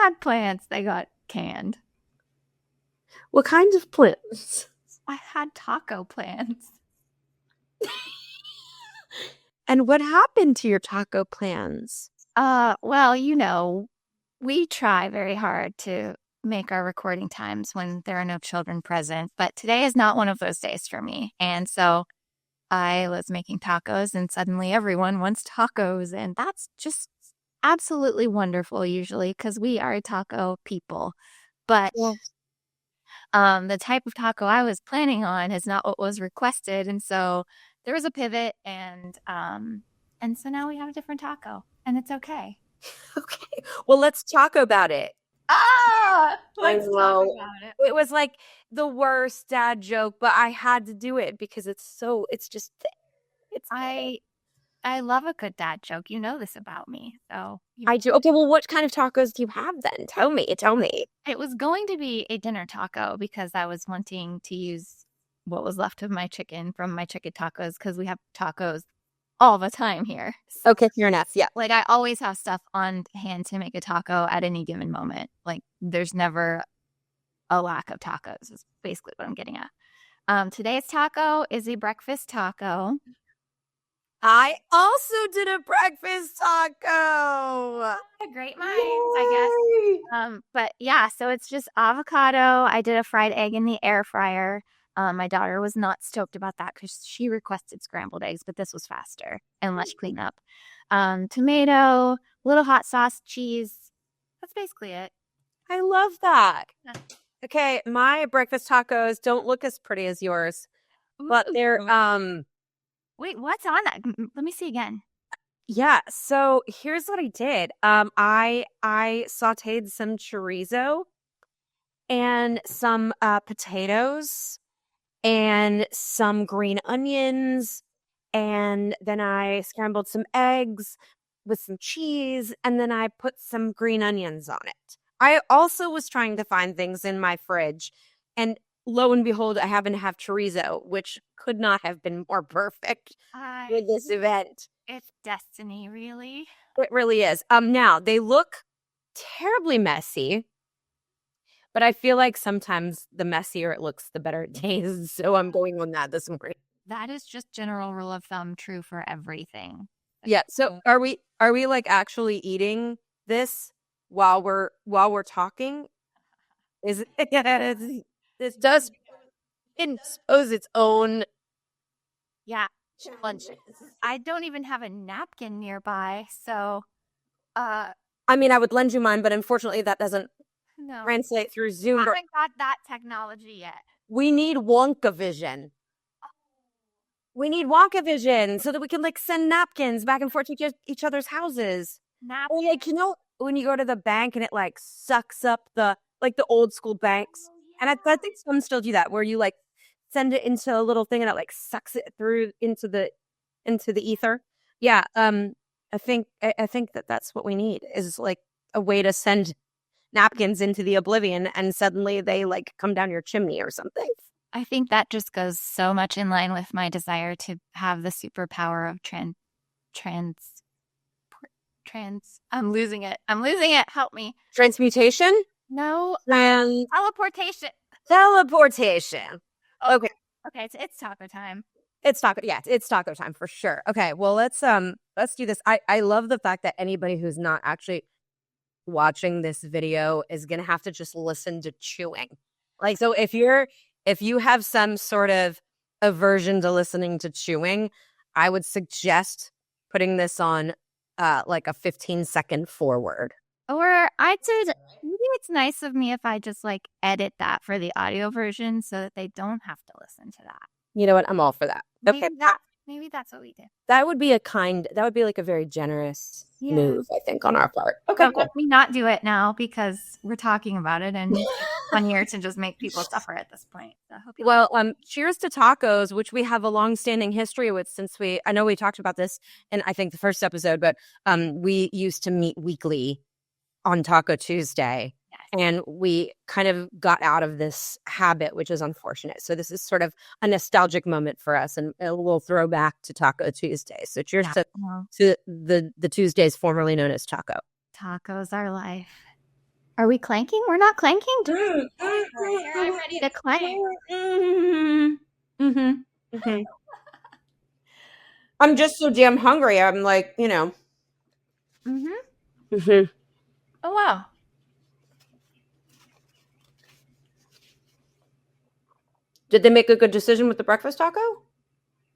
had plants. They got canned. What kinds of plants? I had taco plants. And what happened to your taco plans? Well, we try very hard to make our recording times when there are no children present, but today is not one of those days for me. And so I was making tacos and suddenly everyone wants tacos. And that's just absolutely wonderful usually because we are taco people. But Yes. the type of taco I was planning on is not what was requested. And so there was a pivot and so now we have a different taco and it's okay. Okay. Well, let's talk about it. Let's talk about it. It was like the worst dad joke, but I had to do it because it's just I love a good dad joke. You know this about me. So I do. Okay, well, what kind of tacos do you have then? Tell me. it was going to be a dinner taco because I was wanting to use what was left of my chicken from my chicken tacos because we have tacos all the time here. Okay, fair enough. Yeah. Like I always have stuff on hand to make a taco at any given moment. Like there's never a lack of tacos is basically what I'm getting at. Today's taco is a breakfast taco. I also did a breakfast taco. Great minds, I guess. But yeah, so it's just avocado. I did a fried egg in the air fryer. My daughter was not stoked about that because she requested scrambled eggs, but this was faster and less cleanup. Tomato, little hot sauce, cheese. That's basically it. I love that. Okay, my breakfast tacos don't look as pretty as yours, but they're Wait, what's on that? Let me see again. Yeah, so here's what I did. I sautéed some chorizo and some potatoes and some green onions, and then I scrambled some eggs with some cheese, and then I put some green onions on it. I also was trying to find things in my fridge, and lo and behold, I happen to have chorizo, which could not have been more perfect for this event. It's destiny, really. It really is. Now they look terribly messy, but I feel like sometimes the messier it looks, the better it tastes. So I'm going on that this morning. That is just general rule of thumb, true for everything. Yeah. So are we like actually eating this while we're talking? Is this does impose its own challenges. I don't even have a napkin nearby, so I mean, I would lend you mine, but unfortunately that doesn't translate through Zoom. I haven't got that technology yet. We need Wonka vision. We need Wonka vision so that we can like send napkins back and forth to each other's houses. Or like, when you go to the bank and it like sucks up the old school banks. And I think some still do that where you like send it into a little thing and it like sucks it through into the ether. Yeah. I think that's what we need is like a way to send napkins into the oblivion and suddenly they like come down your chimney or something. I think that just goes so much in line with my desire to have the superpower of I'm losing it. Help me. Transmutation? No. Teleportation. Okay. Okay, it's taco time. It's taco time for sure. Okay, well let's do this. I love the fact that anybody who's not actually watching this video is gonna have to just listen to chewing. Like, so if you have some sort of aversion to listening to chewing, I would suggest putting this on like a 15-second forward. Or I did. Maybe it's nice of me if I just like edit that for the audio version so that they don't have to listen to that. You know what? I'm all for that. Okay. Maybe that's what we do. That would be like a very generous move, I think, on our part. Okay, cool. Let me not do it now because we're talking about it and it's funnier to just make people suffer at this point. So cheers to tacos, which we have a long-standing history with since I know we talked about this in, I think, the first episode, but we used to meet weekly on Taco Tuesday. And we kind of got out of this habit, which is unfortunate. So this is sort of a nostalgic moment for us, and we'll throw back to Taco Tuesday. So cheers to the Tuesdays formerly known as Taco. Tacos are life. Are we clanking? We're not clanking? Here, I'm ready to clank. I'm just so damn hungry. I'm like, you know. Mm-hmm. Oh, wow. Did they make a good decision with the breakfast taco?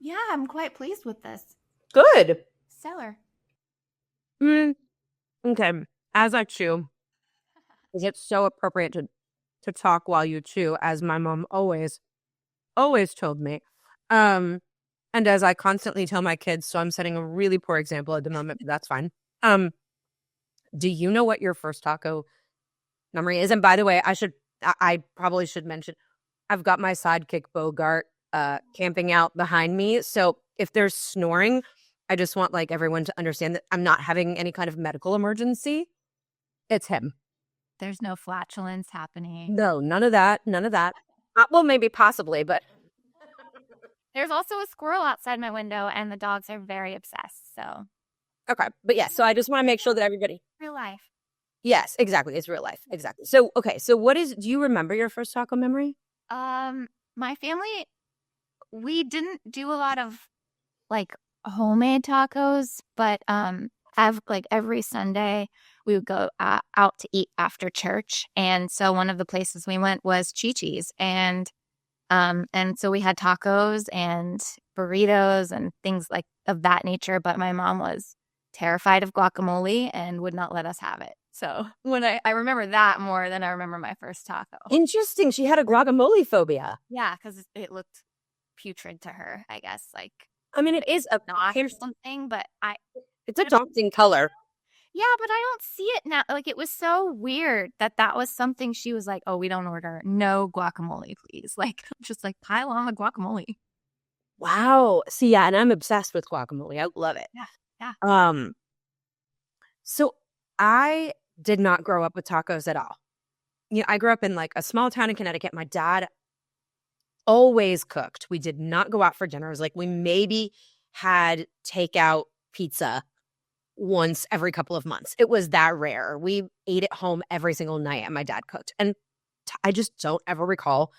Yeah, I'm quite pleased with this. Good. Stellar. Okay. As I chew, it's so appropriate to talk while you chew, as my mom always told me. And as I constantly tell my kids, so I'm setting a really poor example at the moment, but that's fine. Do you know what your first taco memory is? And by the way, I probably should mention, I've got my sidekick Bogart camping out behind me. So if there's snoring, I just want like everyone to understand that I'm not having any kind of medical emergency. It's him. There's no flatulence happening. No, none of that. None of that. Well, maybe possibly, but there's also a squirrel outside my window, and the dogs are very obsessed. So okay. But yeah, so I just want to make sure that everybody. Real life. Yes, exactly. It's real life. Exactly. So, okay. So do you remember your first taco memory? My family, we didn't do a lot of like homemade tacos, but every Sunday we would go out to eat after church, and so one of the places we went was Chi-Chi's, and so we had tacos and burritos and things like of that nature. But my mom was terrified of guacamole and would not let us have it. So when I remember that more than I remember my first taco. Interesting. She had a guacamole phobia. Yeah, because it looked putrid to her, I guess. Like, I mean, it is a or something, but it's a daunting color. Yeah, but I don't see it now. Like, it was so weird that was something she was like, oh, we don't order. No guacamole, please. Like, just like pile on the guacamole. Wow. See, yeah, and I'm obsessed with guacamole. I love it. Yeah. So I did not grow up with tacos at all. You know, I grew up in like a small town in Connecticut. My dad always cooked. We did not go out for dinner. It was like we maybe had takeout pizza once every couple of months. It was that rare. We ate at home every single night and my dad cooked. And I just don't ever recall,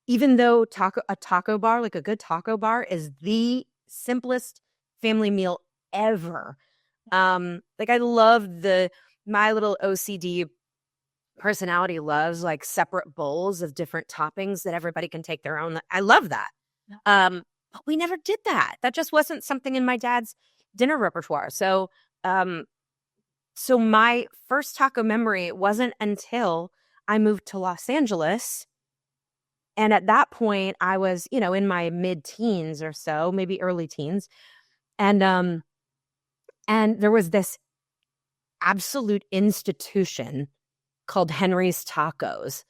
even though a taco bar, like a good taco bar, is the simplest family meal ever. Like I love my little OCD personality loves like separate bowls of different toppings that everybody can take their own. I love that. But we never did that. That just wasn't something in my dad's dinner repertoire. So my first taco memory wasn't until I moved to Los Angeles. And at that point I was, in my mid-teens or so, maybe early teens. And there was this absolute institution called Henry's Tacos.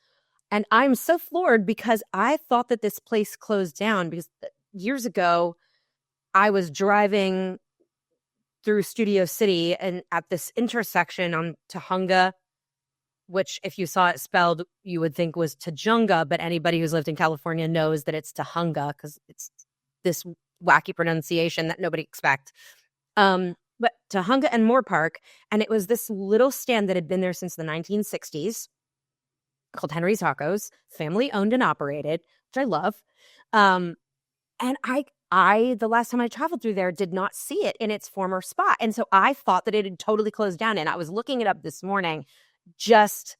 And I'm so floored because I thought that this place closed down because years ago I was driving through Studio City and at this intersection on Tahunga, which if you saw it spelled, you would think was Tajunga, but anybody who's lived in California knows that it's Tahunga because it's this wacky pronunciation that nobody expects. But Tahunga and Moore Park, and it was this little stand that had been there since the 1960s called Henry's Tacos, family owned and operated, which I love. And the last time I traveled through there did not see it in its former spot. And so I thought that it had totally closed down. And I was looking it up this morning just,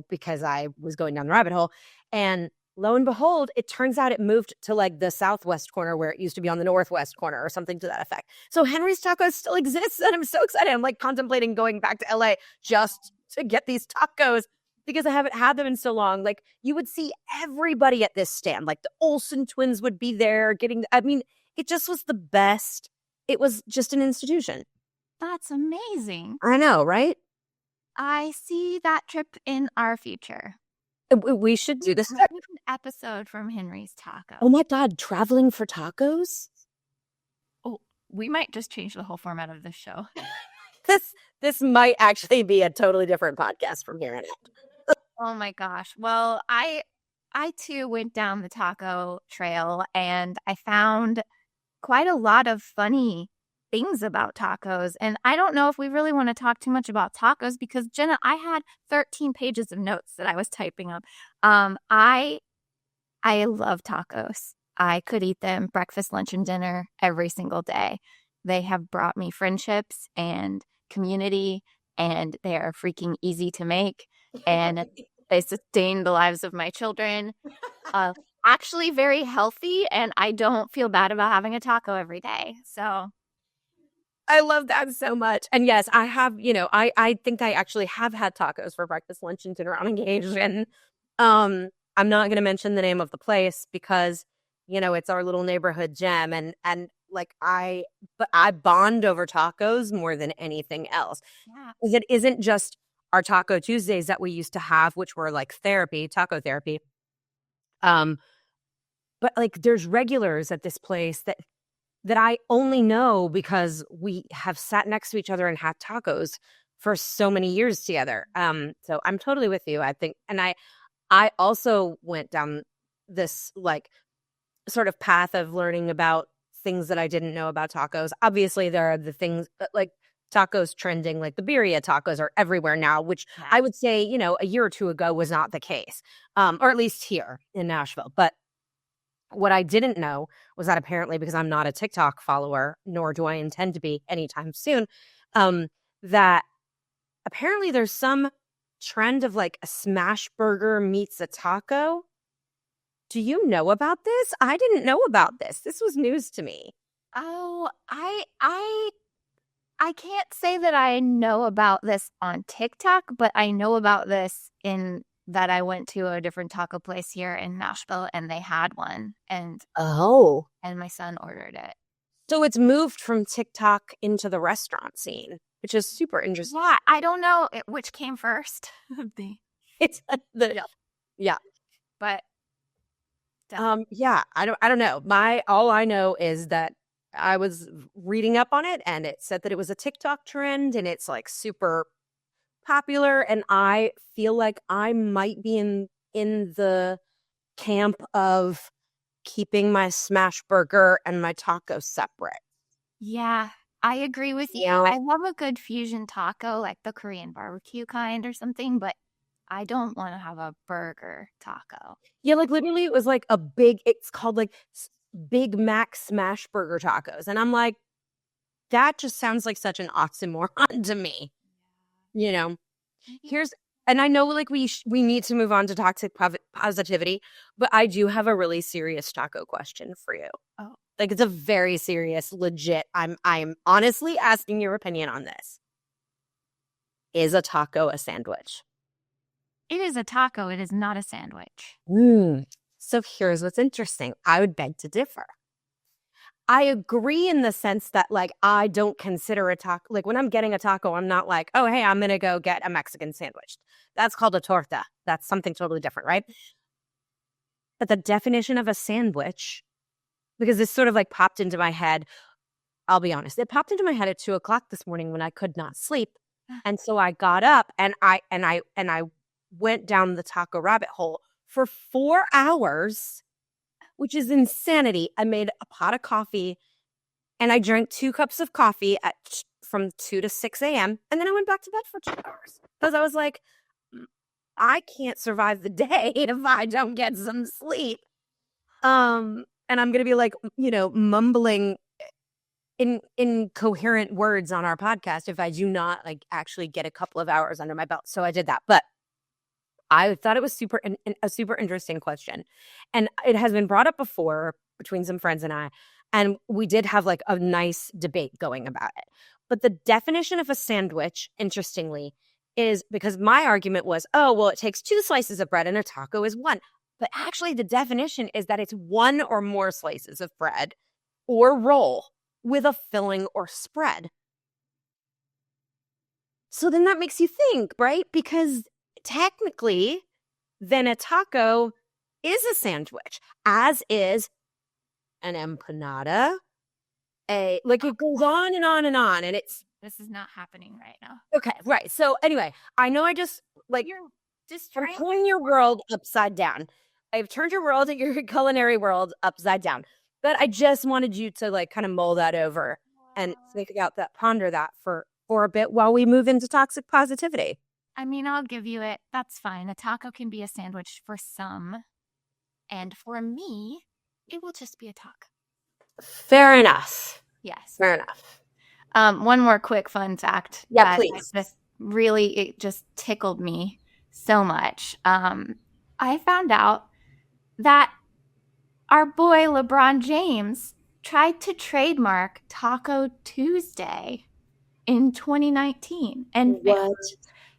because I was going down the rabbit hole. And lo and behold, it turns out it moved to like the southwest corner where it used to be on the northwest corner or something to that effect. So Henry's Tacos still exists. And I'm so excited. I'm like contemplating going back to LA just to get these tacos because I haven't had them in so long. Like you would see everybody at this stand, like the Olsen twins would be there it just was the best. It was just an institution. That's amazing. I know, right? I see that trip in our future. We should do this. An episode from Henry's Tacos. Oh my God, traveling for tacos? Oh, we might just change the whole format of this show. This might actually be a totally different podcast from here on out. Oh my gosh. Well, I too went down the taco trail and I found quite a lot of funny things about tacos. And I don't know if we really want to talk too much about tacos because Jenna, I had 13 pages of notes that I was typing up. I love tacos. I could eat them breakfast, lunch, and dinner every single day. They have brought me friendships and community, and they are freaking easy to make. And they sustain the lives of my children. Uh, Actually, very healthy, and I don't feel bad about having a taco every day. So, I love that so much. And yes, I have, I think I actually have had tacos for breakfast, lunch, and dinner on occasion. I'm not going to mention the name of the place because, it's our little neighborhood gem. And like but I bond over tacos more than anything else. yeah. Because it isn't just our Taco Tuesdays that we used to have, which were like therapy, taco therapy. But like there's regulars at this place that I only know because we have sat next to each other and had tacos for so many years together. So I'm totally with you. I think, and I also went down this like sort of path of learning about things that I didn't know about tacos. Obviously, there are the things like tacos trending, like the birria tacos are everywhere now, which I would say, a year or two ago was not the case, or at least here in Nashville. But what I didn't know was that apparently, because I'm not a TikTok follower, nor do I intend to be anytime soon, that apparently there's some trend of like a smash burger meets a taco. Do you know about this? I didn't know about this. This was news to me. Oh, I can't say that I know about this on TikTok, but I know about this in that I went to a different taco place here in Nashville and they had one Oh. and my son ordered it. So it's moved from TikTok into the restaurant scene, which is super interesting. Yeah, I don't know which came first. It's yeah. But yeah, I don't know. All I know is that I was reading up on it and it said that it was a TikTok trend and it's like super popular, and I feel like I might be in the camp of keeping my smash burger and my taco separate. yeah, I agree with you. Yeah. I love a good fusion taco, like the Korean barbecue kind or something, but I don't want to have a burger taco. Yeah, like literally it was like it's called like Big Mac smash burger tacos. And I'm like, that just sounds like such an oxymoron to me. Here's, and I know like we need to move on to toxic positivity, but I do have a really serious taco question for you. Oh. Like it's a very serious, legit. I'm honestly asking your opinion on this. Is a taco a sandwich? It is a taco. It is not a sandwich. So here's what's interesting. I would beg to differ. I agree in the sense that like I don't consider a taco, like when I'm getting a taco, I'm not like, oh, hey, I'm going to go get a Mexican sandwich. That's called a torta. That's something totally different, right? But the definition of a sandwich, because this sort of like popped into my head, I'll be honest, it popped into my head at 2:00 this morning when I could not sleep. And so I got up and I went down the taco rabbit hole for 4 hours, which is insanity. I made a pot of coffee and I drank 2 cups of coffee from 2 to 6 a.m. And then I went back to bed for 2 hours because I was like, I can't survive the day if I don't get some sleep. And I'm going to be like, mumbling incoherent words on our podcast if I do not like actually get a couple of hours under my belt. So I did that. But I thought it was a super interesting question. And it has been brought up before between some friends and I, and we did have like a nice debate going about it. But the definition of a sandwich, interestingly, is because my argument was, oh, well, it takes 2 slices of bread and a taco is 1. But actually the definition is that it's 1 or more slices of bread or roll with a filling or spread. So then that makes you think, right? Because technically, then a taco is a sandwich, as is an empanada. It goes on and on and on, and this is not happening right now. Okay, right. So anyway, I know I just You're just I'm turning your world upside down. I've turned your culinary world upside down. But I just wanted you to like kind of mull that over and ponder that for a bit while we move into toxic positivity. I mean, I'll give you it. That's fine. A taco can be a sandwich for some. And for me, it will just be a taco. Fair enough. Yes. Fair enough. One more quick fun fact. Yeah, please. It just tickled me so much. I found out that our boy LeBron James tried to trademark Taco Tuesday in 2019 and failed.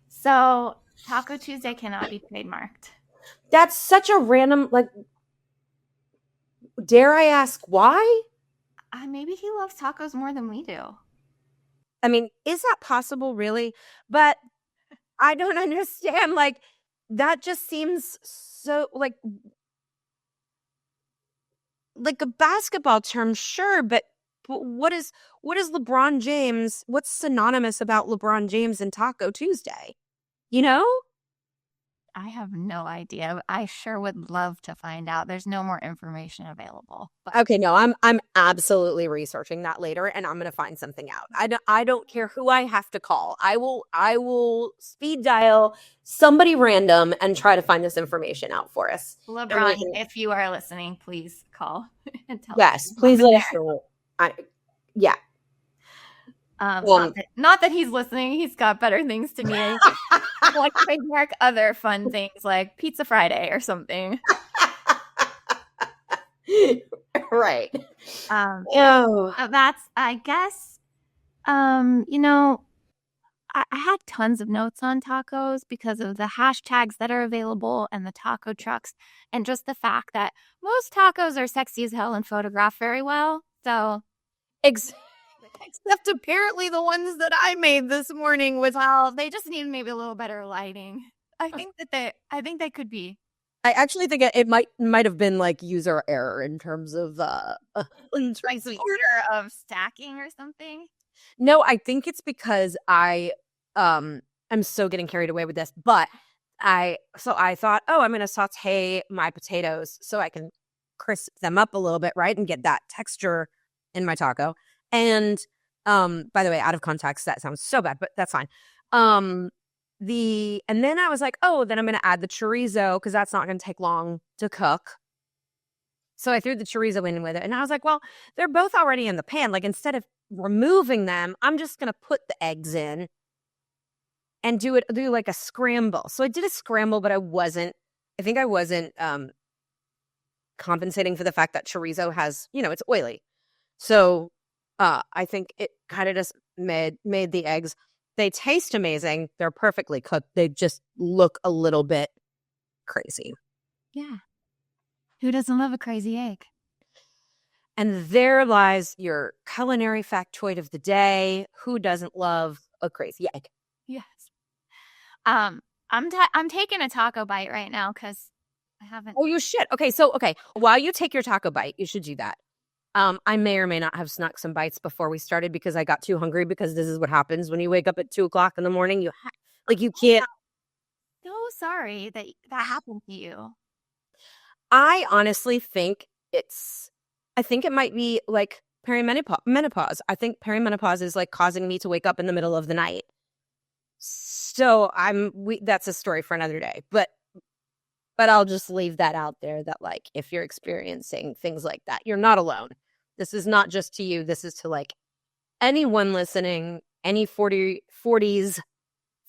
So Taco Tuesday cannot be trademarked. That's such a random, like, dare I ask why? Maybe he loves tacos more than we do. I mean, is that possible, really? But I don't understand. Like, that just seems so like a basketball term, sure, but what is LeBron James? What's synonymous about LeBron James and Taco Tuesday? You know? I have no idea. I sure would love to find out. There's no more information available. But. Okay, no, I'm absolutely researching that later, and I'm gonna find something out. I don't care who I have to call. I will speed dial somebody random and try to find this information out for us. LeBron, if you are listening, please call and tell us. Yes, please let us know. Yeah. Not that he's listening. He's got better things to do. Like trademark other fun things like Pizza Friday or something. Right. That's, I guess, you know, I had tons of notes on tacos because of the hashtags that are available and the taco trucks and just the fact that most tacos are sexy as hell and photographed very well. So, except apparently the ones that I made this morning they just need maybe a little better lighting. I think they could be. I actually think it might have been like user error in terms of order of stacking or something. No, I think it's because I'm so getting carried away with this, but I thought, I'm going to saute my potatoes so I can crisp them up a little bit, right, and get that texture in my taco. And by the way, out of context, that sounds so bad, but that's fine. And then I was like, then I'm going to add the chorizo because that's not going to take long to cook. So I threw the chorizo in with it, and I was like, well, they're both already in the pan. Like, instead of removing them, I'm just going to put the eggs in and do like a scramble. So I did a scramble, but I think I wasn't compensating for the fact that chorizo has, it's oily. So I think it kind of just made the eggs. They taste amazing. They're perfectly cooked. They just look a little bit crazy. Yeah. Who doesn't love a crazy egg? And there lies your culinary factoid of the day. Who doesn't love a crazy egg? Yes. I'm taking a taco bite right now because I haven't. Oh, you should. Okay. While you take your taco bite, you should do that. I may or may not have snuck some bites before we started because I got too hungry, because this is what happens when you wake up at 2:00 in the morning. You can't. So sorry that happened to you. I honestly think it might be like perimenopause. I think perimenopause is like causing me to wake up in the middle of the night. So that's a story for another day, but I'll just leave that out there, that like, if you're experiencing things like that, you're not alone. This is not just to you. This is to like anyone listening, any 40s,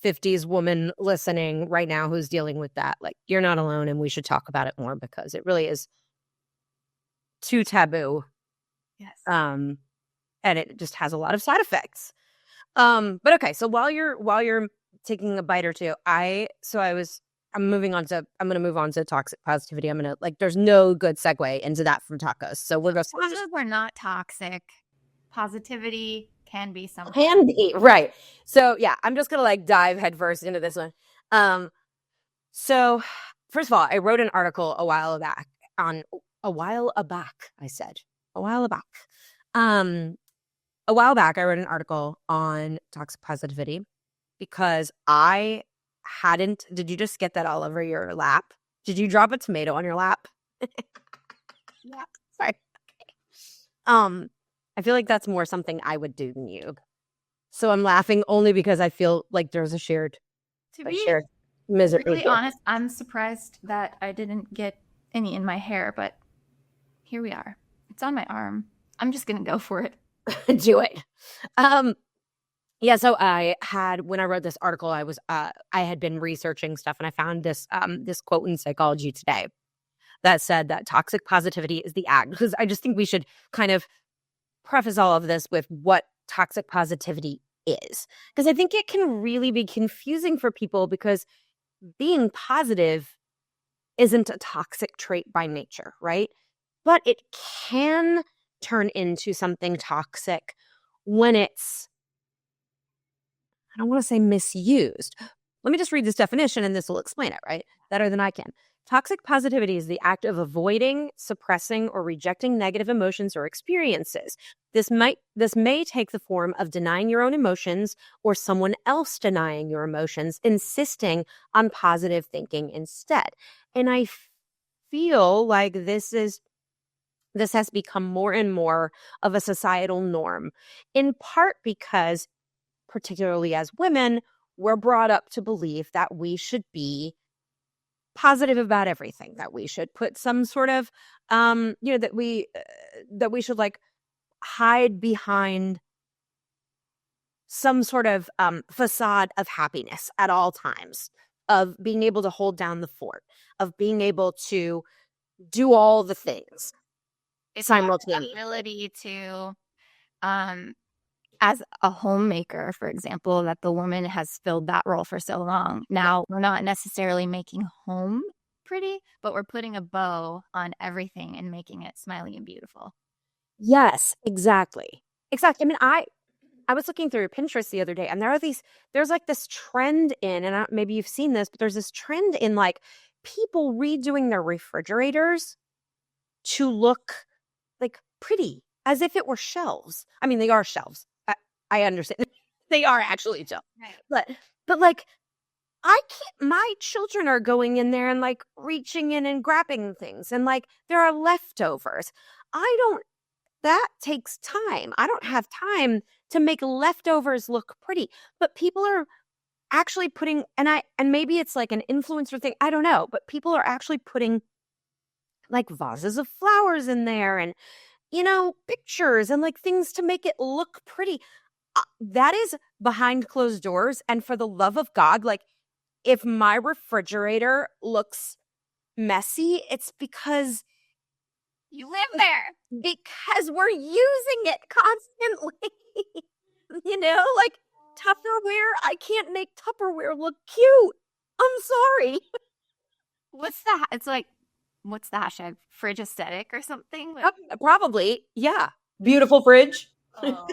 50s woman listening right now who's dealing with that. Like, you're not alone, and we should talk about it more because it really is too taboo. Yes. And it just has a lot of side effects. But okay, so while you're taking a bite or two, I'm going to move on to toxic positivity. there's no good segue into that from tacos. So we're going to. We're not toxic. Positivity can be something. Can be, right. So yeah, I'm just going to dive headfirst into this one. So first of all, I wrote an article a while back. A while back, I wrote an article on toxic positivity because I hadn't. Did you just get that all over your lap? Did you drop a tomato on your lap? Yeah. Sorry. I feel like that's more something I would do than you. So I'm laughing only because I feel like there's To a be shared misery really here. honest, I'm surprised that I didn't get any in my hair, but here we are. It's on my arm. I'm just going to go for it. Do it. Um, yeah, so I had when I wrote this article, I had been researching stuff and I found this quote in Psychology Today that said that toxic positivity is the act, because I just think we should kind of preface all of this with what toxic positivity is, because I think it can really be confusing for people, because being positive isn't a toxic trait by nature, right? But it can turn into something toxic when it's, I don't want to say misused. Let me just read this definition and this will explain it, right? Better than I can. Toxic positivity is the act of avoiding, suppressing, or rejecting negative emotions or experiences. This may take the form of denying your own emotions or someone else denying your emotions, insisting on positive thinking instead. And I feel like this has become more and more of a societal norm, in part because, particularly as women, we're brought up to believe that we should be positive about everything, that we should put some sort of that we should like hide behind some sort of facade of happiness at all times, of being able to hold down the fort, of being able to do all the things It's our simultaneously. ability to, um, as a homemaker, for example, that the woman has filled that role for so long. Now, we're not necessarily making home pretty, but we're putting a bow on everything and making it smiley and beautiful. Yes, exactly. Exactly. I mean, I was looking through Pinterest the other day, and there's like this trend in, and maybe you've seen this, but there's this trend in like people redoing their refrigerators to look like pretty, as if it were shelves. I mean, they are shelves. I understand. They are actually shelves. Right. But like, I can't, my children are going in there and like reaching in and grabbing things, and like there are leftovers. I don't that takes time. I don't have time to make leftovers look pretty. But people are actually putting, and maybe it's like an influencer thing, I don't know, but people are actually putting like vases of flowers in there, and pictures and like things to make it look pretty. That is behind closed doors, and for the love of God, like, if my refrigerator looks messy, it's because You live there. we're using it constantly. Like Tupperware, I can't make Tupperware look cute. I'm sorry. It's like, what's the hashtag? Fridge aesthetic or something? Probably, yeah. Beautiful fridge. Oh.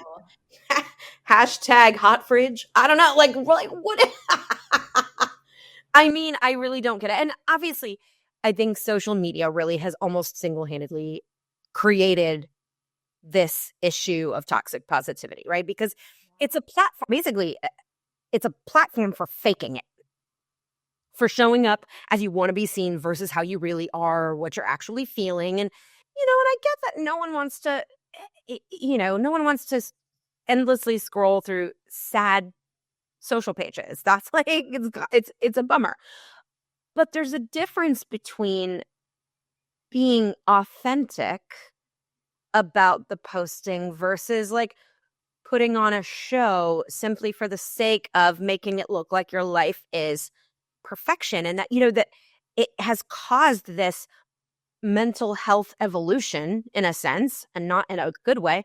Hashtag hot fridge. I don't know, like what? I mean, I really don't get it. And obviously, I think social media really has almost single-handedly created this issue of toxic positivity, right? Because it's a platform, basically, it's a platform for faking it, for showing up as you want to be seen versus how you really are, what you're actually feeling. And, and I get that no one wants to, no one wants to endlessly scroll through sad social pages. That's like, it's a bummer. But there's a difference between being authentic about the posting versus like putting on a show simply for the sake of making it look like your life is perfection, and that that it has caused this mental health evolution, in a sense, and not in a good way,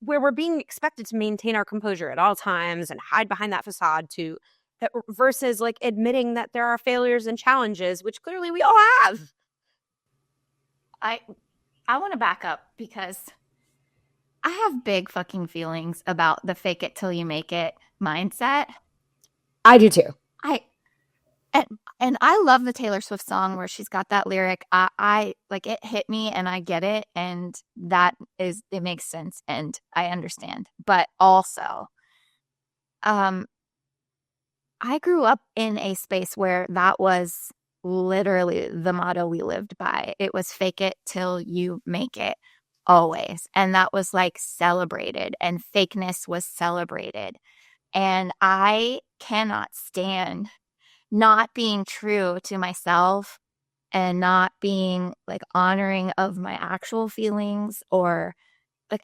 where we're being expected to maintain our composure at all times and hide behind that facade to that, versus like admitting that there are failures and challenges, which clearly we all have. I I want to back up because I have big fucking feelings about the fake it till you make it mindset. I do too. I and, and I love the Taylor Swift song where she's got that lyric. I like it hit me and I get it, and it makes sense and I understand. But also, um I grew up in a space where that was literally the motto we lived by. It was fake it till you make it. always. And that was like celebrated, and fakeness was celebrated. And I cannot stand not being true to myself and not being like honoring of my actual feelings, or like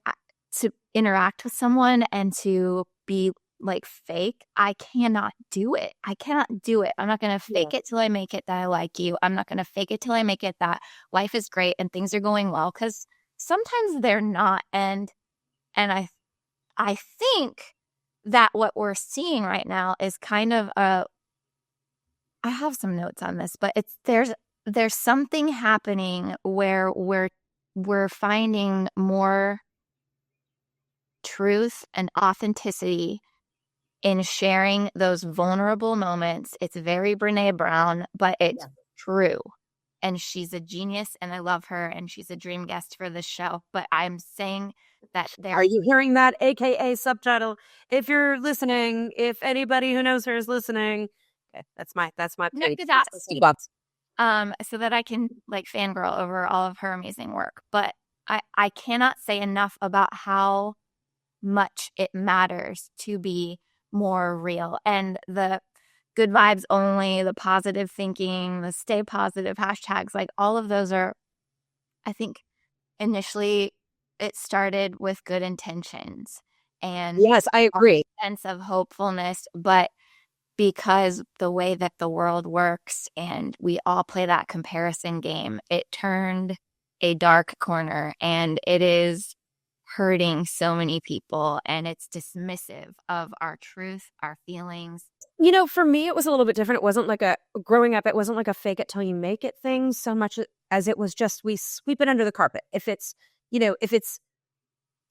to interact with someone and to be like fake. I cannot do it. I cannot do it. I'm not going to Yeah. fake it till I make it that I like you. I'm not going to fake it till I make it that life is great and things are going well, cuz sometimes they're not. And I think that what we're seeing right now is kind of a, I have some notes on this, but there's something happening where we're finding more truth and authenticity in sharing those vulnerable moments. It's very Brene Brown, but it's Yeah. true. And she's a genius and I love her and she's a dream guest for this show. But I'm saying that Are there you hearing that? AKA subtitle. If you're listening, if anybody who knows her is listening, okay, that's my no pitch. to That's that my soapbox. so that I can like fangirl over all of her amazing work. But I cannot say enough about how much it matters to be more real. And the good vibes only, the positive thinking, the stay positive hashtags, like all of those are, I think initially it started with good intentions and Yes, I a agree. sense of hopefulness, but because the way that the world works and we all play that comparison game, it turned a dark corner and it is hurting so many people and it's dismissive of our truth, our feelings. For me, it was a little bit different. It wasn't like growing up, it wasn't like a fake it till you make it thing so much as it was just we sweep it under the carpet. If it's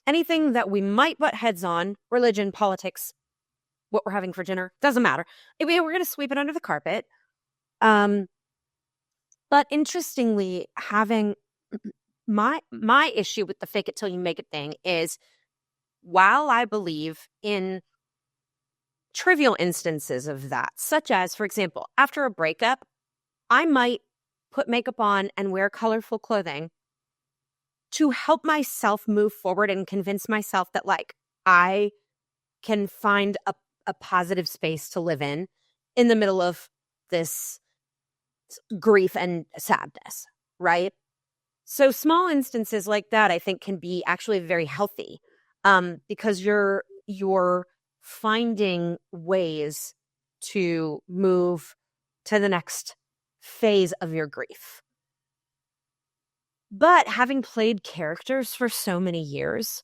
anything that we might butt heads on, religion, politics, what we're having for dinner, doesn't matter. We're going to sweep it under the carpet. Um, but interestingly, having my issue with the fake it till you make it thing is while I believe in trivial instances of that, such as, for example, after a breakup, I might put makeup on and wear colorful clothing to help myself move forward and convince myself that, like, I can find a positive space to live in the middle of this grief and sadness, right? So small instances like that, I think, can be actually very healthy, because you're finding ways to move to the next phase of your grief. But having played characters for so many years,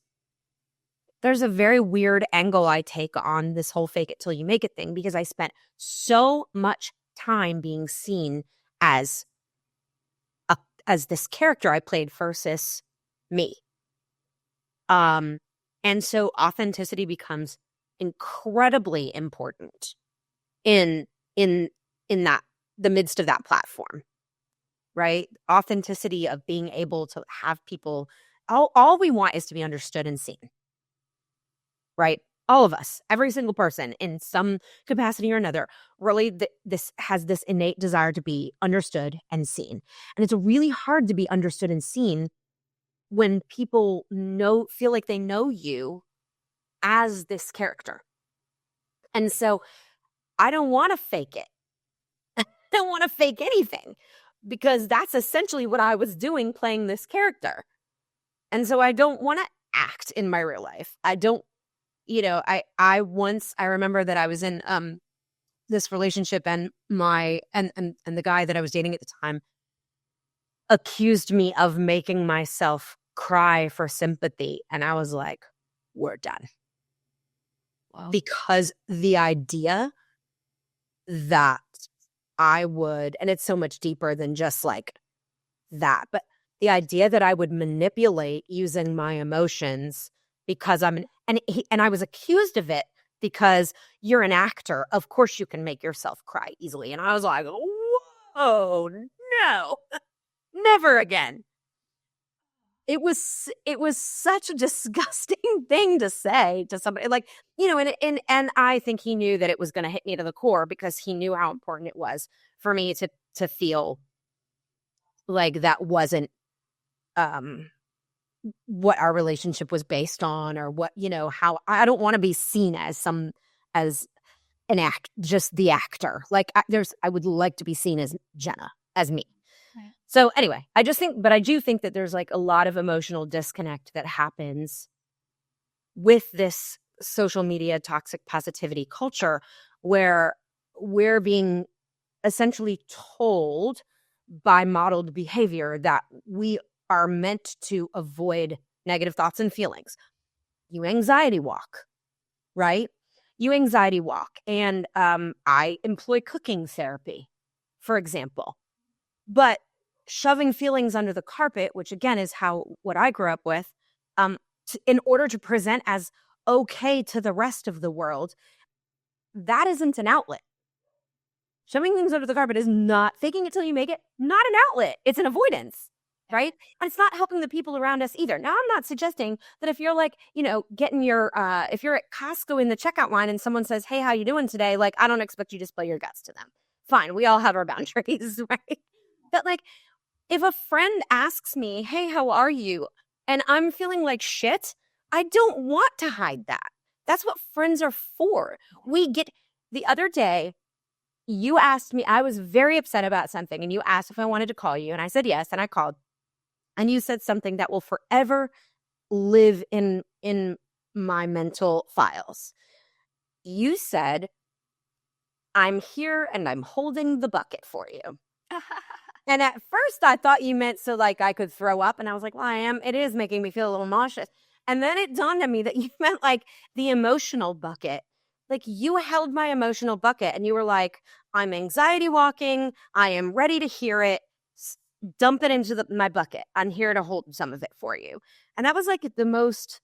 there's a very weird angle I take on this whole fake it till you make it thing because I spent so much time being seen as as this character I played versus me. Um, and so authenticity becomes incredibly important in in in that the midst of that platform, right? Authenticity of being able to have people all we want is to be understood and seen, right? All of us, every single person in some capacity or another, really this has this innate desire to be understood and seen. And it's really hard to be understood and seen when people feel like they know you as this character. And so I don't want to fake it. I don't want to fake anything because that's essentially what I was doing playing this character. And so I don't want to act in my real life. I don't, I remember that I was in this relationship and and the guy that I was dating at the time accused me of making myself cry for sympathy. And I was like, we're done. Wow. Because the idea that I would, and it's so much deeper than just like that, but the idea that I would manipulate using my emotions because and I was accused of it because you're an actor. Of course you can make yourself cry easily. And I was like, whoa, no, never again. It was such a disgusting thing to say to somebody, like, and I think he knew that it was going to hit me to the core because he knew how important it was for me to feel like that wasn't um what our relationship was based on, or what, how I don't want to be seen as as an just the actor. Like I would like to be seen as Jenna, as me. Right. So anyway, I do think that there's like a lot of emotional disconnect that happens with this social media toxic positivity culture, where we're being essentially told by modeled behavior that we are meant to avoid negative thoughts and feelings. You anxiety walk, right? You anxiety walk. And I employ cooking therapy, for example. But shoving feelings under the carpet, which again is what I grew up with, in order to present as okay to the rest of the world, that isn't an outlet. Shoving things under the carpet is not faking it till you make it, not an outlet. It's an avoidance, right? And it's not helping the people around us either. Now, I'm not suggesting that if you're like, getting if you're at Costco in the checkout line and someone says, hey, how you doing today? Like, I don't expect you to spill your guts to them. Fine. We all have our boundaries, right? But like, if a friend asks me, hey, how are you? And I'm feeling like shit, I don't want to hide that. That's what friends are for. The other day, you asked me, I was very upset about something, and you asked if I wanted to call you, and I said yes, and I called. And you said something that will forever live in my mental files. You said, I'm here and I'm holding the bucket for you. And at first I thought you meant so like I could throw up, and I was like, well, it is making me feel a little nauseous. And then it dawned on me that you meant like the emotional bucket. Like you held my emotional bucket and you were like, I'm anxiety walking. I am ready to hear it. Dump it into my bucket. I'm here to hold some of it for you. And that was like the most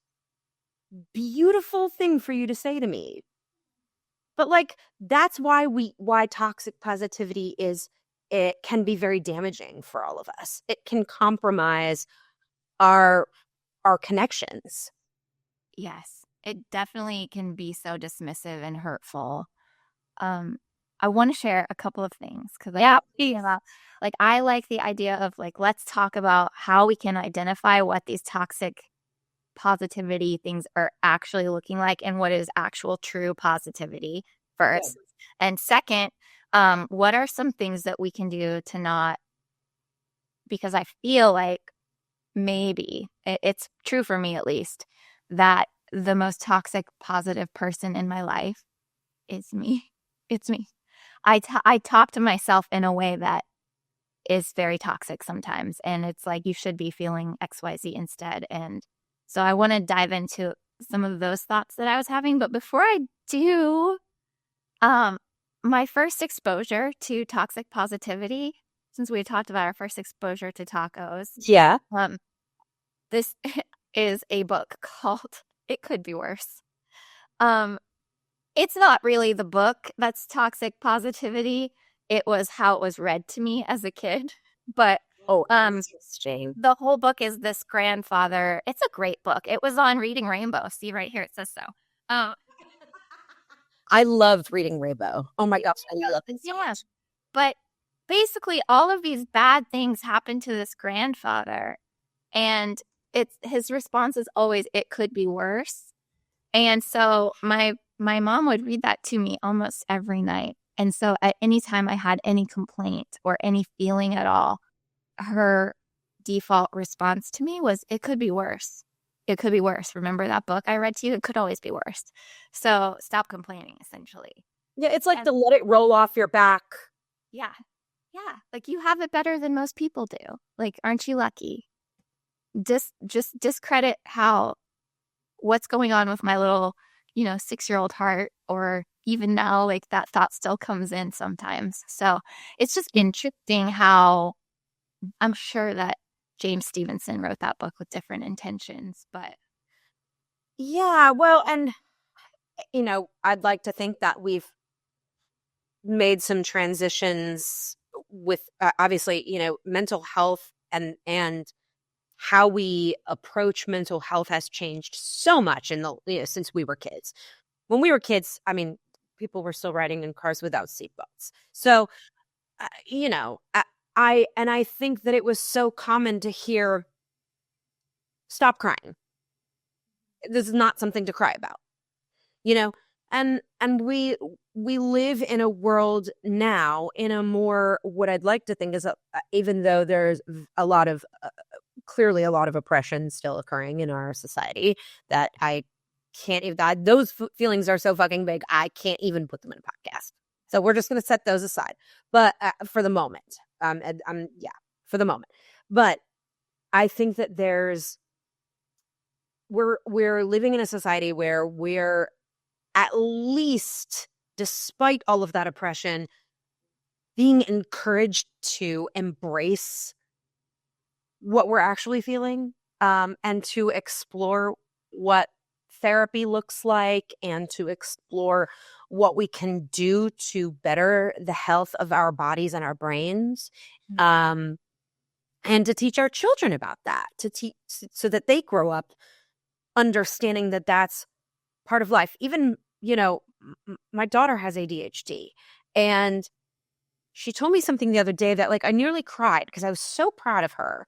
beautiful thing for you to say to me. But like, that's why toxic positivity it can be very damaging for all of us. It can compromise our connections. Yes, it definitely can be so dismissive and hurtful. I want to share a couple of things because like I like the idea of like let's talk about how we can identify what these toxic positivity things are actually looking like and what is actual true positivity first. And second, what are some things that we can do to not, because I feel like maybe it's true for me at least, that the most toxic positive person in my life is me. It's me. I talk to myself in a way that is very toxic sometimes. And it's like, you should be feeling XYZ instead. And so I want to dive into some of those thoughts that I was having. But before I do, my first exposure to toxic positivity, since we talked about our first exposure to tacos, Yeah. this is a book called It Could Be Worse. It's not really the book that's toxic positivity. It was how it was read to me as a kid. But Interesting. the whole book is this grandfather. It's a great book. It was on Reading Rainbow. See right here, it says so. I loved reading Rainbow. Oh my gosh, I love it. Yeah. But basically all of these bad things happen to this grandfather. And his response is always, it could be worse. And so my mom would read that to me almost every night. And so at any time I had any complaint or any feeling at all, her default response to me was, it could be worse. It could be worse. Remember that book I read to you? It could always be worse. So stop complaining, essentially. Yeah, it's like to let it roll off your back. Yeah. Yeah. Like you have it better than most people do. Like, aren't you lucky? Just discredit what's going on with my little, 6-year-old heart, or even now, like that thought still comes in sometimes. So it's just interesting how I'm sure that James Stevenson wrote that book with different intentions, but yeah, well, and I'd like to think that we've made some transitions with obviously, mental health and how we approach mental health has changed so much since we were kids. When we were kids, I mean, people were still riding in cars without seatbelts. So, I think that it was so common to hear stop crying. This is not something to cry about, you know? And we live in a world now in a more, what I'd like to think is, even though there's a lot of, clearly a lot of oppression still occurring in our society, that I can't even, those feelings are so fucking big, I can't even put them in a podcast. So we're just going to set those aside. But for the moment, yeah, for the moment. But I think that we're living in a society where we're, at least, despite all of that oppression, being encouraged to embrace what we're actually feeling, and to explore what therapy looks like, and to explore what we can do to better the health of our bodies and our brains, and to teach our children about that, to teach so that they grow up understanding that that's part of life. Even, my daughter has ADHD, and she told me something the other day that, like, I nearly cried because I was so proud of her.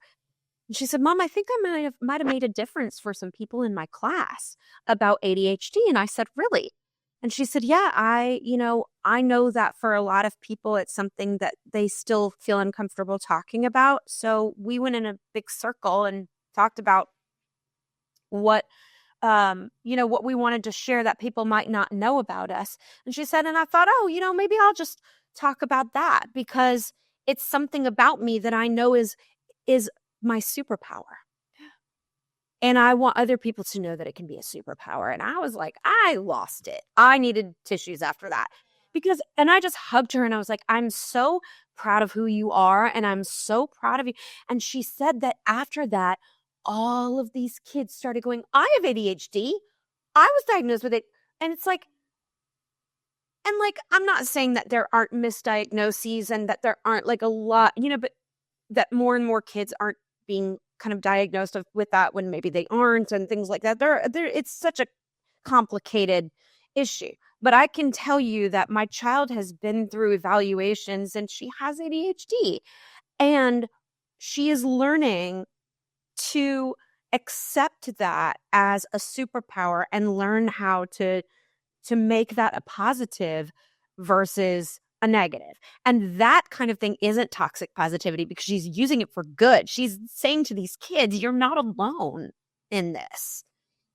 And she said, "Mom, I think I might have made a difference for some people in my class about ADHD." And I said, "Really?" And she said, "Yeah, I know that for a lot of people, it's something that they still feel uncomfortable talking about. So we went in a big circle and talked about what what we wanted to share that people might not know about us." And she said, and I thought, oh, maybe I'll just talk about that, because it's something about me that I know is my superpower. And I want other people to know that it can be a superpower. And I was like, I lost it. I needed tissues after that. And I just hugged her and I was like, I'm so proud of who you are. And I'm so proud of you. And she said that after that, all of these kids started going, I have ADHD. I was diagnosed with it. And it's like, I'm not saying that there aren't misdiagnoses and that there aren't, like, a lot, but that more and more kids aren't being kind of diagnosed with that when maybe they aren't, and things like that. It's such a complicated issue. But I can tell you that my child has been through evaluations and she has ADHD, and she is learning to accept that as a superpower and learn how to make that a positive versus a negative. And that kind of thing isn't toxic positivity, because she's using it for good. She's saying to these kids, you're not alone in this,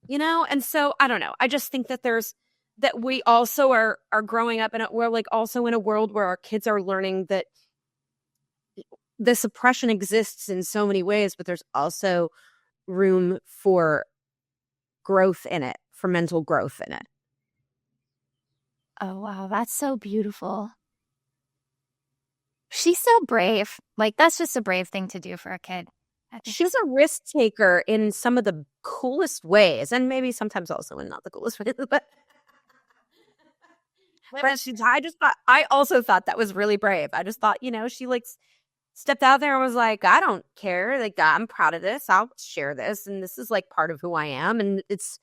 And so I don't know. I just think that that we also are growing up, and we're, like, also in a world where our kids are learning that this oppression exists in so many ways, but there's also room for growth in it, for mental growth in it. Oh, wow. That's so beautiful. She's so brave. Like, that's just a brave thing to do for a kid. She's a risk taker in some of the coolest ways, and maybe sometimes also in not the coolest ways. But I also thought that was really brave. I just thought, she, like, stepped out there and was like, I don't care. Like, I'm proud of this. I'll share this. And this is, like, part of who I am. And it's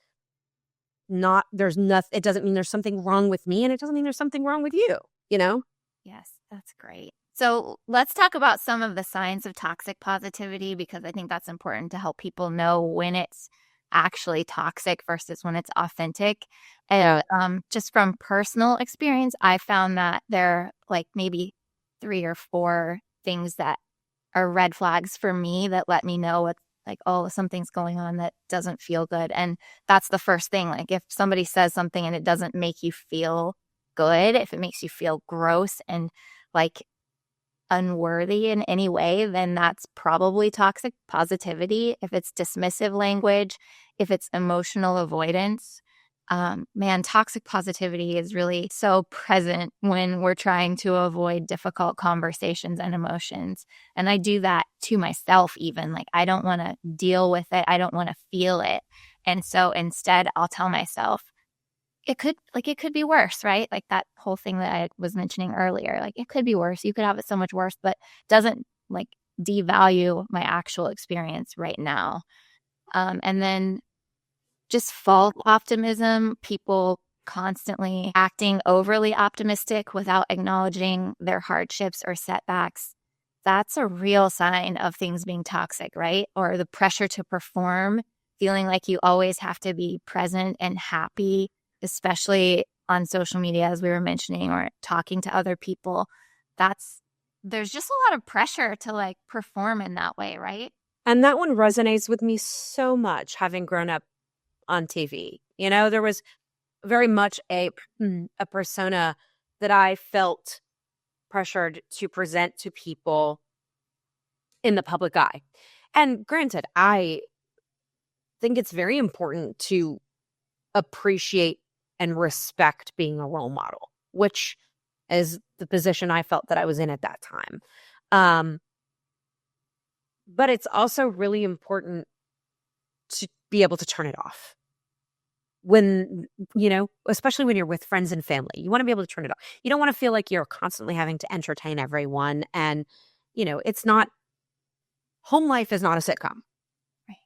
not, there's nothing, it doesn't mean there's something wrong with me. And it doesn't mean there's something wrong with you, Yes, that's great. So let's talk about some of the signs of toxic positivity, because I think that's important to help people know when it's actually toxic versus when it's authentic. And just from personal experience, I found that there are, like, maybe 3 or 4 things that are red flags for me that let me know what, like, oh, something's going on that doesn't feel good. And that's the first thing. Like, if somebody says something and it doesn't make you feel good, if it makes you feel gross and, like, unworthy in any way, then that's probably toxic positivity. If it's dismissive language, if it's emotional avoidance, man, toxic positivity is really so present when we're trying to avoid difficult conversations and emotions. And I do that to myself even. Like, I don't want to deal with it. I don't want to feel it. And so instead, I'll tell myself, it could be worse, right? Like that whole thing that I was mentioning earlier, like, it could be worse. You could have it so much worse, but doesn't, like, devalue my actual experience right now. And then just false optimism, people constantly acting overly optimistic without acknowledging their hardships or setbacks. That's a real sign of things being toxic, right? Or the pressure to perform feeling like you always have to be present and happy, especially on social media, as we were mentioning, or talking to other people. There's just a lot of pressure to like perform in that way, right? And that one resonates with me so much, having grown up on TV. There was very much a persona that I felt pressured to present to people in the public eye. And granted, I think it's very important to appreciate and respect being a role model, which is the position I felt that I was in at that time. But it's also really important to be able to turn it off. When, especially when you're with friends and family, you want to be able to turn it off. You don't want to feel like you're constantly having to entertain everyone. And, it's not, home life is not a sitcom. Right.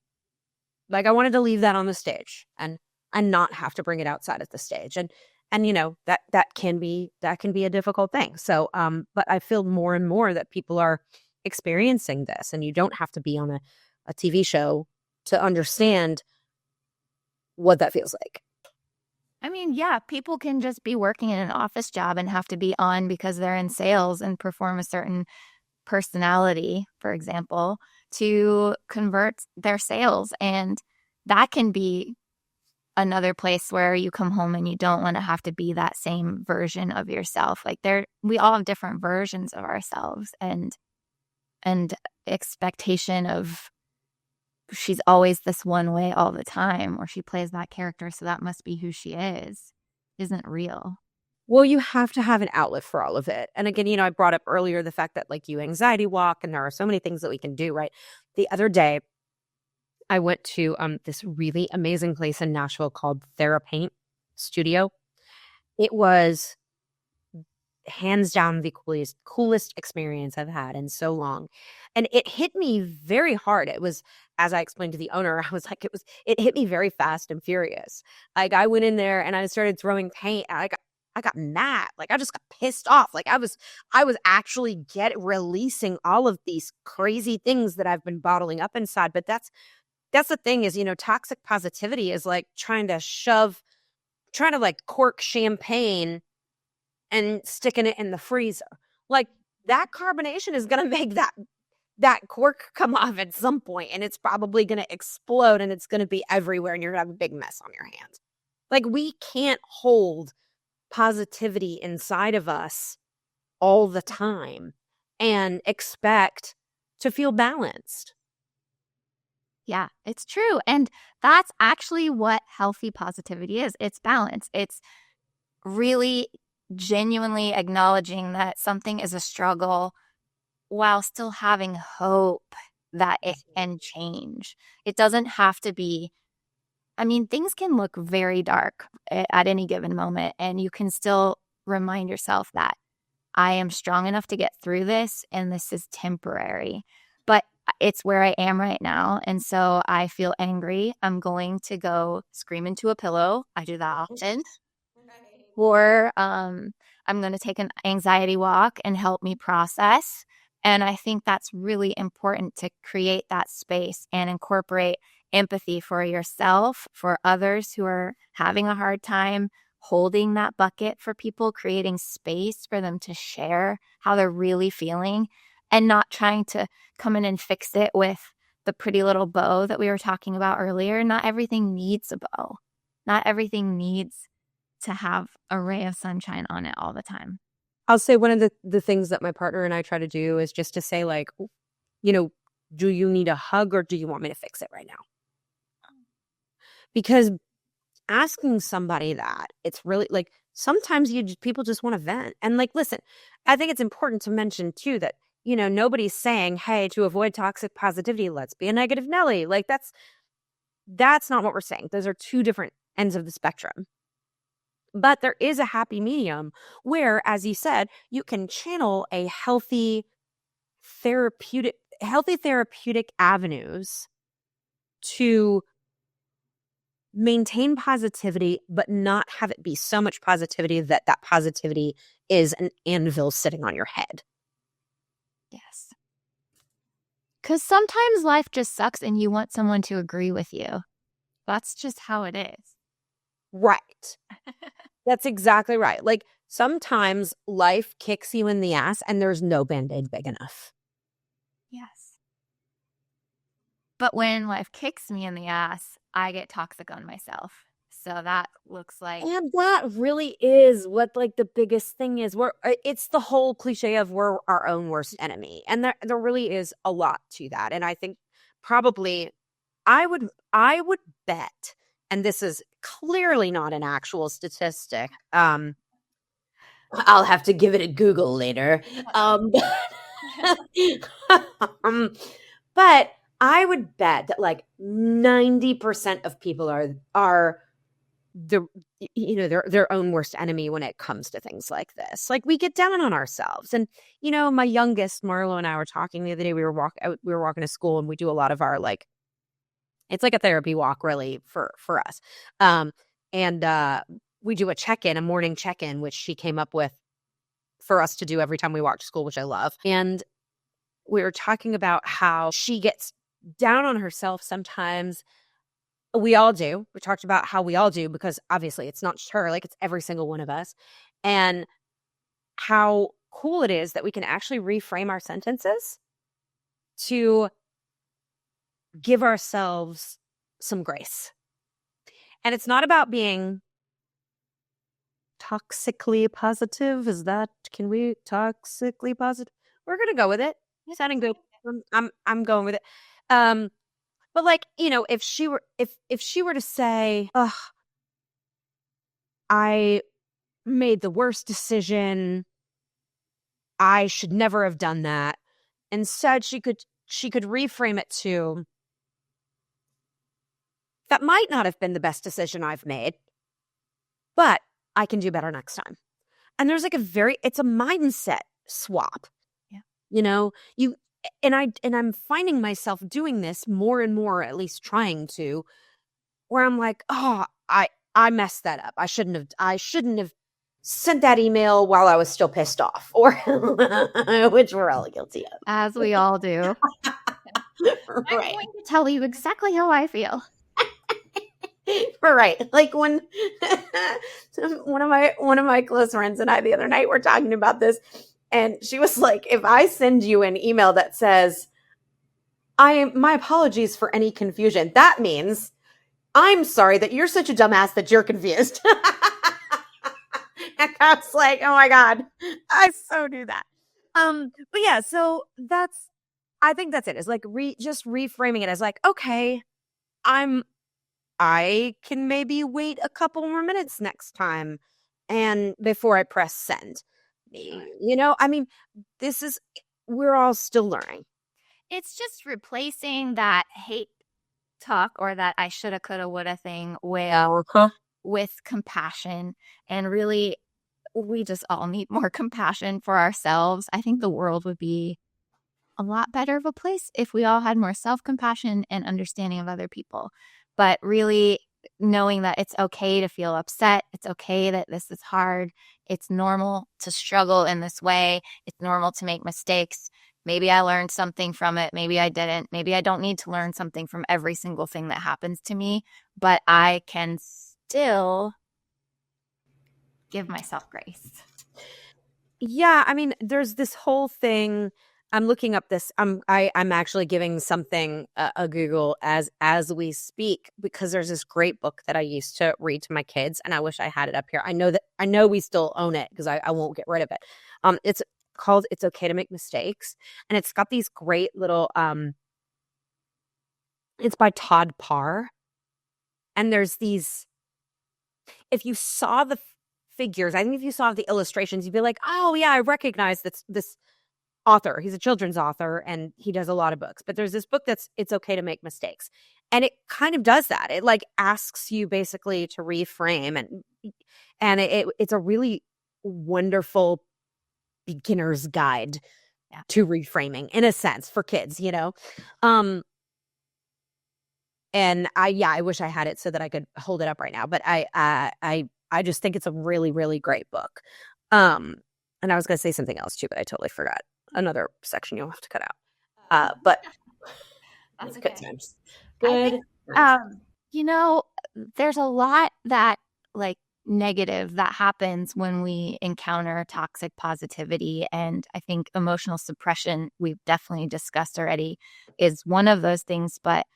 Like, I wanted to leave that on the stage and not have to bring it outside of the stage. And that can be a difficult thing. So, but I feel more and more that people are experiencing this, and you don't have to be on a TV show to understand what that feels like. I mean, yeah, people can just be working in an office job and have to be on because they're in sales and perform a certain personality, for example, to convert their sales. And that can be another place where you come home and you don't want to have to be that same version of yourself. Like we all have different versions of ourselves, and expectation of she's always this one way all the time, or she plays that character, so that must be who she is, isn't real. Well, you have to have an outlet for all of it. And again, I brought up earlier the fact that like you anxiety walk, and there are so many things that we can do, right? The other day, I went to this really amazing place in Nashville called TheraPaint Studio. It was hands down the coolest experience I've had in so long. And it hit me very hard. It was, as I explained to the owner, I was like, it hit me very fast and furious. Like, I went in there and I started throwing paint. I got mad. Like, I just got pissed off. Like, I was actually releasing all of these crazy things that I've been bottling up inside. But that's the thing is, toxic positivity is like trying to like cork champagne and sticking it in the freezer. Like, that carbonation is going to make that cork come off at some point, and it's probably going to explode, and it's going to be everywhere, and you're going to have a big mess on your hands. Like, we can't hold positivity inside of us all the time and expect to feel balanced. Yeah, it's true. And that's actually what healthy positivity is. It's balance. It's really genuinely acknowledging that something is a struggle while still having hope that it can change. It doesn't have to be, I mean, things can look very dark at any given moment, and you can still remind yourself that I am strong enough to get through this, and this is temporary. But it's where I am right now. And so I feel angry. I'm going to go scream into a pillow. I do that often. Or I'm going to take an anxiety walk and help me process. And I think that's really important to create that space and incorporate empathy for yourself, for others who are having a hard time, holding that bucket for people, creating space for them to share how they're really feeling, and not trying to come in and fix it with the pretty little bow that we were talking about earlier. Not everything needs a bow. Not everything needs to have a ray of sunshine on it all the time. I'll say one of the things that my partner and I try to do is just to say, like, do you need a hug, or do you want me to fix it right now? Because asking somebody that, it's really like, sometimes people just want to vent. And like, listen, I think it's important to mention too that, nobody's saying, hey, to avoid toxic positivity, let's be a negative Nelly. Like, that's not what we're saying. Those are two different ends of the spectrum. But there is a happy medium where, as you said, you can channel a healthy therapeutic avenues to maintain positivity, but not have it be so much positivity that positivity is an anvil sitting on your head. Yes. Because sometimes life just sucks and you want someone to agree with you. That's just how it is. Right. That's exactly right. Like sometimes life kicks you in the ass and there's no band-aid big enough. Yes. But when life kicks me in the ass, I get toxic on myself. So that looks like And that really is what like the biggest thing is. It's the whole cliche of we're our own worst enemy. And there really is a lot to that. And I think probably I would bet, and this is clearly not an actual statistic. I'll have to give it a Google later. Um, um, but I would bet that like 90% of people are the their own worst enemy when it comes to things like this. Like we get down on ourselves. And my youngest Marlo and I were talking the other day. We were walking to school, and we do a lot of our like it's like a therapy walk really for us. Um and we do a morning check-in, which she came up with for us to do every time we walk to school, which I love. And we were talking about how she gets down on herself sometimes. We all do. We talked about how we all do, because obviously it's not just her, like it's every single one of us. And how cool it is that we can actually reframe our sentences to give ourselves some grace. And it's not about being toxically positive. Can we toxically positive? We're going to go with it. Sounding good. I'm going with it. But like, if she were to say, "Ugh, I made the worst decision. I should never have done that." Instead, she could reframe it to, "That might not have been the best decision I've made, but I can do better next time." And there's like it's a mindset swap. yeah. You I'm finding myself doing this more and more, at least trying to, where I'm like, "Oh, I messed that up. I shouldn't have sent that email while I was still pissed off," or which we're all guilty of. As we all do. I'm Right. going to tell you exactly how I feel. Right. Like when one of my close friends and I the other night were talking about this, and she was like, "If I send you an email that says, my apologies for any confusion, that means I'm sorry that you're such a dumbass that you're confused." And I was like, "Oh my God, I so do that." But yeah, so I think that's it. It's like just reframing it as like, okay, I can maybe wait a couple more minutes next time and before I press send. I mean, we're all still learning. It's just replacing that hate talk or that I shoulda, coulda, woulda thing with compassion. And really, we just all need more compassion for ourselves. I think the world would be a lot better of a place if we all had more self-compassion and understanding of other people. But really knowing that it's okay to feel upset, it's okay that this is hard, it's normal to struggle in this way, it's normal to make mistakes. Maybe I learned something from it, maybe I didn't. Maybe I don't need to learn something from every single thing that happens to me, but I can still give myself grace. Yeah, I mean, there's this whole thing. I'm looking up this. I'm actually giving something a Google as we speak, because there's this great book that I used to read to my kids, and I wish I had it up here. I know we still own it because I won't get rid of it. It's called "It's Okay to Make Mistakes," and it's got these great little. It's by Todd Parr, and there's these. If you saw the figures, I think if you saw the illustrations, you'd be like, "Oh yeah, I recognize this author. He's a children's author and he does a lot of books." But there's this book that's "It's Okay to Make Mistakes." And it kind of does that. It like asks you basically to reframe, and it's a really wonderful beginner's guide to reframing, in a sense, for kids. And I wish I had it so that I could hold it up right now, but I just think it's a really, really great book. And I was going to say something else too, but I totally forgot. Another section you'll have to cut out. But That's good okay. times. I Good think times. You know, there's a lot that like negative that happens when we encounter toxic positivity. And I think emotional suppression, we've definitely discussed already, is one of those things. But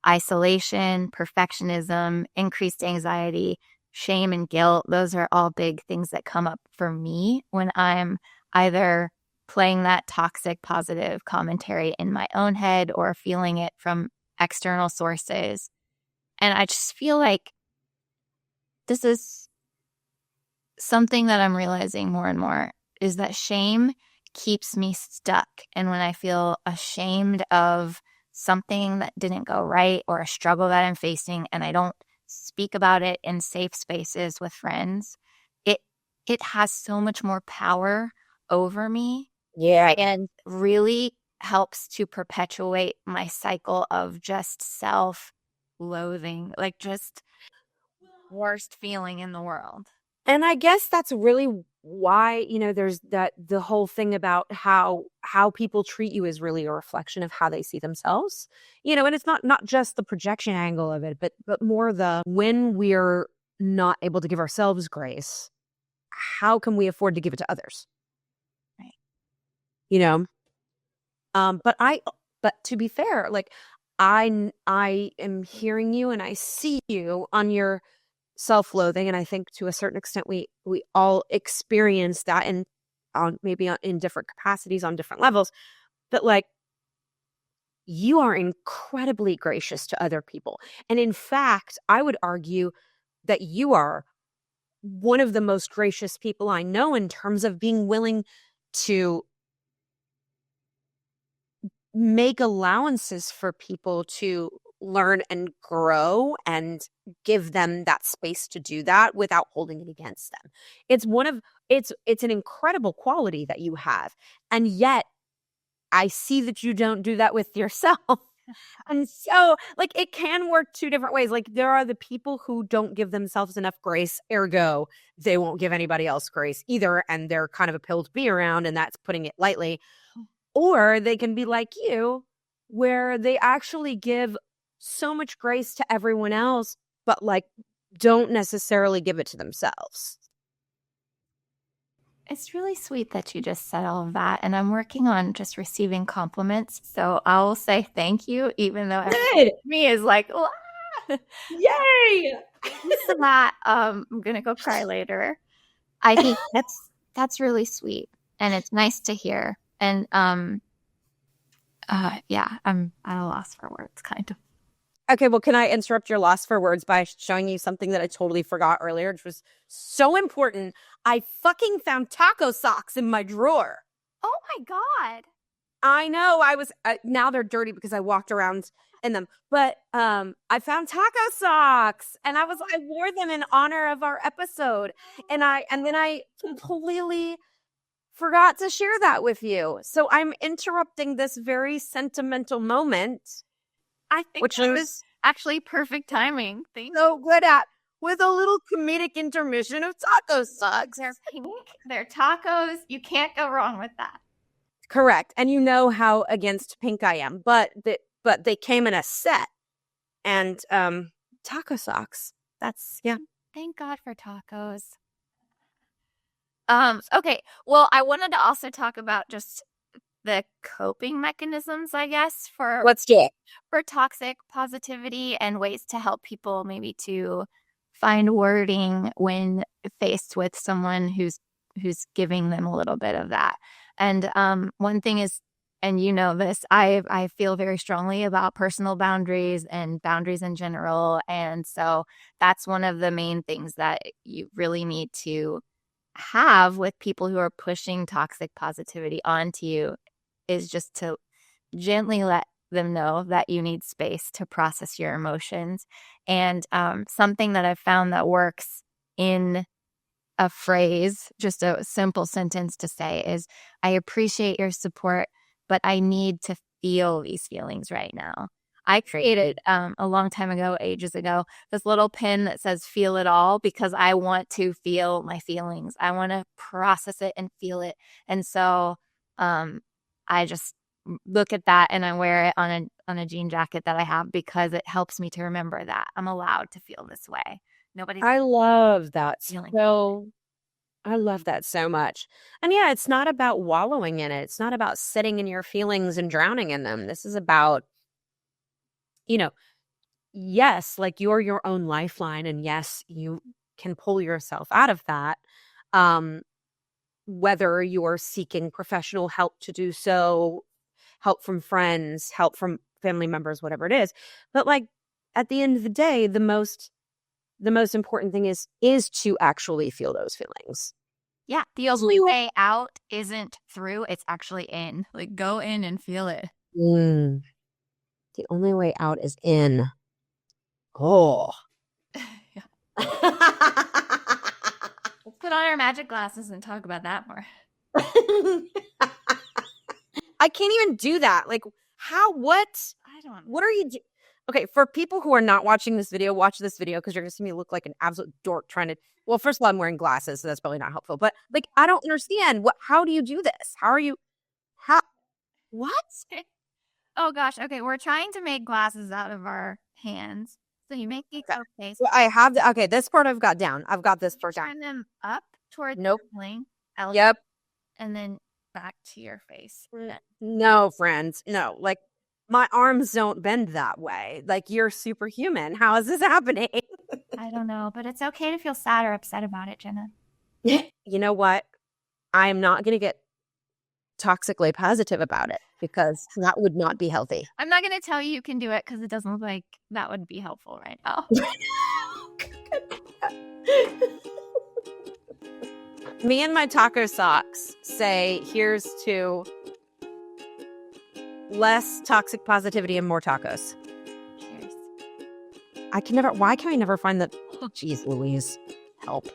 isolation, perfectionism, increased anxiety, shame, and guilt, those are all big things that come up for me when I'm either playing that toxic positive commentary in my own head or feeling it from external sources. And I just feel like this is something that I'm realizing more and more is that shame keeps me stuck. And when I feel ashamed of something that didn't go right or a struggle that I'm facing and I don't speak about it in safe spaces with friends, it it has so much more power over me Yeah. and really helps to perpetuate my cycle of just self-loathing, like just worst feeling in the world. And I guess that's really why, there's that the whole thing about how people treat you is really a reflection of how they see themselves. And it's not just the projection angle of it, but more the when we're not able to give ourselves grace, how can we afford to give it to others? Right. You know? But to be fair, like I am hearing you and I see you on your self-loathing, and I think to a certain extent we all experience that in different capacities on different levels. But like you are incredibly gracious to other people. And in fact, I would argue that you are one of the most gracious people I know in terms of being willing to make allowances for people to learn and grow and give them that space to do that without holding it against them. It's one of it's an incredible quality that you have. And yet I see that you don't do that with yourself. And so, like, it can work two different ways. Like, there are the people who don't give themselves enough grace, ergo, they won't give anybody else grace either. And they're kind of a pill to be around, and that's putting it lightly. Or they can be like you, where they actually give so much grace to everyone else, but like don't necessarily give it to themselves. It's really sweet that you just said all of that. And I'm working on just receiving compliments. So I'll say thank you, even though Good. me is like, "Ah." Yay! Thanks for that. I'm gonna go cry later. I think that's really sweet and it's nice to hear. And yeah, I'm at a loss for words, kind of. Okay, well, can I interrupt your loss for words by showing you something that I totally forgot earlier, which was so important? I fucking found taco socks in my drawer. Oh my God. I know. I was now they're dirty because I walked around in them. But I found taco socks and I wore them in honor of our episode. And then I completely forgot to share that with you. So I'm interrupting this very sentimental moment, I think which that I'm was actually perfect timing. Thank so good at, with a little comedic intermission of taco socks. They're pink. They're tacos. You can't go wrong with that. Correct. And you know how against pink I am, but they came in a set. And taco socks. That's yeah. Thank God for tacos. Okay. Well, I wanted to also talk about just the coping mechanisms, I guess, Let's do it. for toxic positivity and ways to help people maybe to find wording when faced with someone who's giving them a little bit of that. And one thing is, and you know this, I feel very strongly about personal boundaries and boundaries in general. And so that's one of the main things that you really need to have with people who are pushing toxic positivity onto you is just to gently let them know that you need space to process your emotions. And something that I've found that works in a phrase, just a simple sentence to say is, I appreciate your support, but I need to feel these feelings right now. I created a long time ago, ages ago, this little pin that says feel it all because I want to feel my feelings. I want to process it and feel it. And so I just look at that and I wear it on a jean jacket that I have because it helps me to remember that I'm allowed to feel this way. Nobody's I love that feeling. so I love that so much. And yeah, it's not about wallowing in it. It's not about sitting in your feelings and drowning in them. This is about, you know, yes, like you're your own lifeline. And yes, you can pull yourself out of that. Um, whether you're seeking professional help to do so, help from friends, help from family members, whatever it is. But like at the end of the day, the most important thing is to actually feel those feelings. Yeah, the only way out isn't through, it's actually in. Like go in and feel it. Mm, the only way out is in. Oh. Yeah. Let's put on our magic glasses and talk about that more. I can't even do that. Like, how? What? I don't. What are you doing? Okay, for people who are not watching this video, watch this video because you're going to see me look like an absolute dork trying to. Well, first of all, I'm wearing glasses, so that's probably not helpful. But like, I don't understand. How do you do this? How are you? How? What? Oh gosh. Okay, we're trying to make glasses out of our hands. So you make the Okay. face. Well, I have the. Okay, this part I've got down. I've got this part down. Turn them up towards Nope. the ceiling. Yep. And then back to your face. No, friends. No, like my arms don't bend that way. Like you're superhuman. How is this happening? I don't know, but it's okay to feel sad or upset about it, Jenna. You know what? I'm not going to get toxically positive about it because that would not be healthy. I'm not going to tell you can do it because it doesn't look like that would be helpful right now. Me and my taco socks say here's to less toxic positivity and more tacos. Cheers. Why can I never find the, oh, geez, Louise, help.